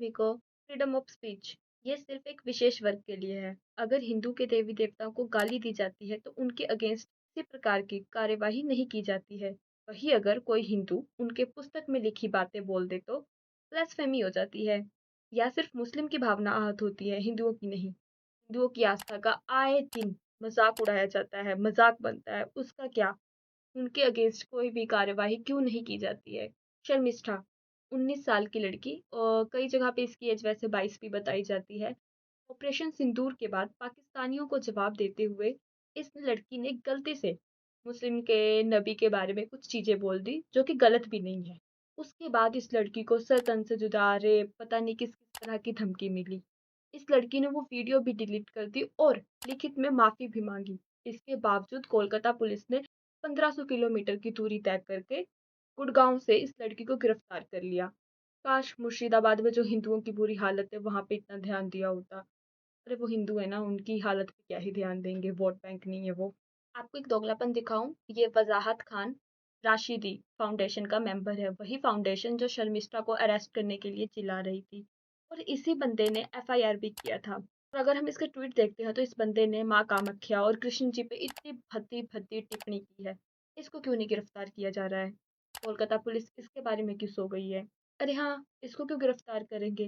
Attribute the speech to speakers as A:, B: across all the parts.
A: सभी को। Freedom of speech ये सिर्फ एक विशेष वर्ग के लिए है। अगर हिंदू के देवी देवताओं को गाली दी जाती है तो उनके अगेंस्ट किसी प्रकार की कार्यवाही नहीं की जाती है। वही अगर कोई हिंदू उनके पुस्तक में लिखी बातें बोल दे तो ब्लास्फेमी हो जाती है। या सिर्फ मुस्लिम की भावना आहत होती है, हिंदुओं की नहीं। हिंदुओं की आस्था का आए दिन मजाक उड़ाया जाता है, मजाक बनता है। उसका क्या? उनके अगेंस्ट कोई भी कार्यवाही क्यों नहीं की जाती है? शर्मिष्ठा 19 साल की लड़की और कई जगह पे इसकी एज वैसे 22 भी बताई जाती है। ऑपरेशन सिंदूर के बाद पाकिस्तानियों को जवाब देते हुए इस लड़की ने गलती से मुस्लिम के नबी के बारे में कुछ चीजें बोल दी जो कि गलत भी नहीं है। उसके बाद इस लड़की को सर तन से जुदा, रेप, पता नहीं किस किस तरह की धमकी मिली। इस लड़की ने वो वीडियो भी डिलीट कर दी और लिखित में माफी भी मांगी। इसके बावजूद कोलकाता पुलिस ने 1500 किलोमीटर की दूरी तय करके गुड़गांव से इस लड़की को गिरफ्तार कर लिया। काश मुर्शिदाबाद में जो हिंदुओं की बुरी हालत है वहां पे इतना ध्यान दिया होता। अरे वो हिंदू है ना, उनकी हालत पे क्या ही ध्यान देंगे, वोट बैंक नहीं है वो। आपको एक दोगलापन दिखाऊं, ये वजाहत खान राशिदी फाउंडेशन का मेंबर है, वही फाउंडेशन जो शर्मिष्ठा को अरेस्ट करने के लिए चिल्ला रही थी। और इसी बंदे ने एफआईआर भी किया था। और अगर हम इसके ट्वीट देखते हैं तो इस बंदे ने माँ कामाख्या और कृष्ण जी पे इतनी भद्दी भद्दी टिप्पणी की है। इसको क्यों नहीं गिरफ्तार किया जा रहा है? कोलकाता पुलिस इसके बारे में क्यों सो गई है? अरे हाँ, इसको क्यों गिरफ्तार करेंगे?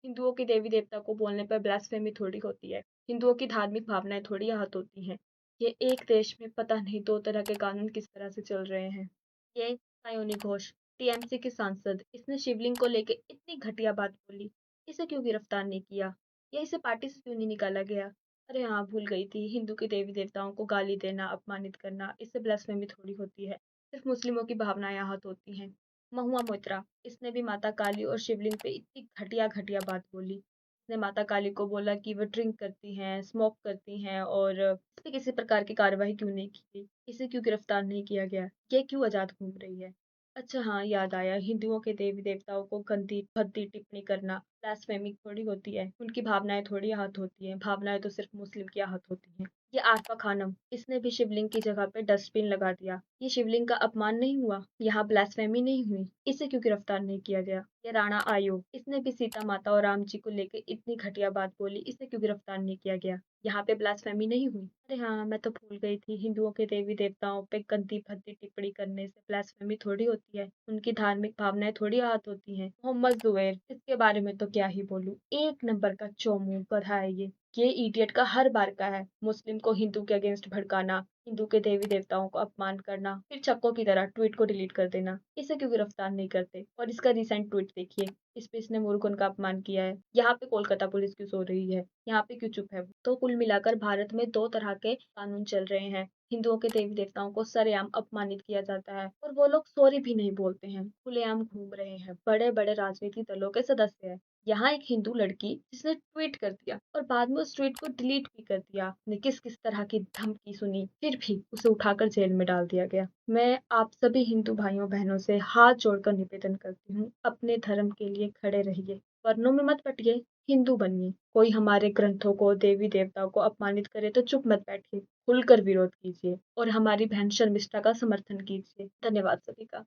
A: हिंदुओं के देवी देवता को बोलने पर ब्लास्फेमी थोड़ी होती है। हिंदुओं की धार्मिक भावनाएं थोड़ी आहत होती हैं। ये एक देश में पता नहीं दो तरह के कानून किस तरह से चल रहे हैं। ये सायोनी घोष, टीएमसी की सांसद, इसने शिवलिंग को लेकर इतनी घटिया बात बोली। इसे क्यों गिरफ्तार नहीं किया? या इसे पार्टी से क्यों नहीं निकाला गया? अरे हाँ, भूल गई थी, हिंदू के देवी देवताओं को गाली देना, अपमानित करना, इससे ब्लास्फेमी थोड़ी होती है। सिर्फ मुस्लिमों की भावनाएं आहत होती हैं। महुआ मोइत्रा, इसने भी माता काली और शिवलिंग पे इतनी घटिया घटिया बात बोली। इसने माता काली को बोला कि वह ड्रिंक करती हैं, स्मोक करती हैं और इस पे किसी प्रकार की कार्रवाई क्यों नहीं की गई? इसे क्यों गिरफ्तार नहीं किया गया? ये क्यों आजाद घूम रही है? अच्छा हाँ, याद आया, हिंदुओं के देवी देवताओं को गंदी भद्दी टिप्पणी करना ब्लास्फेमी थोड़ी होती है। उनकी भावनाएं थोड़ी आहत होती हैं। भावनाएं तो सिर्फ मुस्लिम की आहत होती हैं। ये आरफा खानम, इसने भी शिवलिंग की जगह पे डस्टबिन लगा दिया। ये शिवलिंग का अपमान नहीं हुआ? यहाँ ब्लास्फेमी नहीं हुई? इसे क्यों गिरफ्तार नहीं किया गया? ये राणा आयोग, इसने भी सीता माता और राम जी को लेकर इतनी घटिया बात बोली। इसे क्यों गिरफ्तार नहीं किया गया? यहाँ पे ब्लास्फेमी नहीं हुई? अरे हाँ, मैं तो भूल गई थी, हिंदुओं के देवी देवताओं पे गंदी भद्दी टिप्पणी करने से ब्लास्फेमी थोड़ी होती है। उनकी धार्मिक भावनाएं थोड़ी आहत होती हैं। मोहम्मद जुबैर, इसके बारे में तो क्या ही बोलूं, एक नंबर का चौमू गधा है ये इडियट का हर बार का है। मुस्लिम को हिंदू के अगेंस्ट भड़काना, हिंदू के देवी देवताओं को अपमान करना, फिर चक्कों की तरह ट्वीट को डिलीट कर देना। इसे क्यों गिरफ्तार नहीं करते? और इसका रिसेंट ट्वीट देखिए, इस पे इसने मुरुगन का अपमान किया है। यहाँ पे कोलकाता पुलिस क्यों सो रही है? यहाँ पे क्यों चुप है? तो कुल मिलाकर भारत में दो तरह के कानून चल रहे हैं। हिंदुओं के देवी देवताओं को सरेआम अपमानित किया जाता है और वो लोग सॉरी भी नहीं बोलते हैं, खुलेआम घूम रहे हैं, बड़े बड़े राजनीतिक दलों के सदस्य हैं। यहाँ एक हिंदू लड़की जिसने ट्वीट कर दिया और बाद में उस ट्वीट को डिलीट भी कर दिया, ने किस किस तरह की धमकी सुनी, फिर भी उसे उठाकर जेल में डाल दिया गया। मैं आप सभी हिंदू भाइयों बहनों से हाथ जोड़कर निवेदन करती हूँ, अपने धर्म के लिए खड़े रहिए, वर्णों में मत बटिए, हिंदू बनिए। कोई हमारे ग्रंथों को, देवी देवताओं को अपमानित करे तो चुप मत बैठिए, खुलकर विरोध कीजिए और हमारी बहन शर्मिष्ठा का समर्थन कीजिए। धन्यवाद सभी का।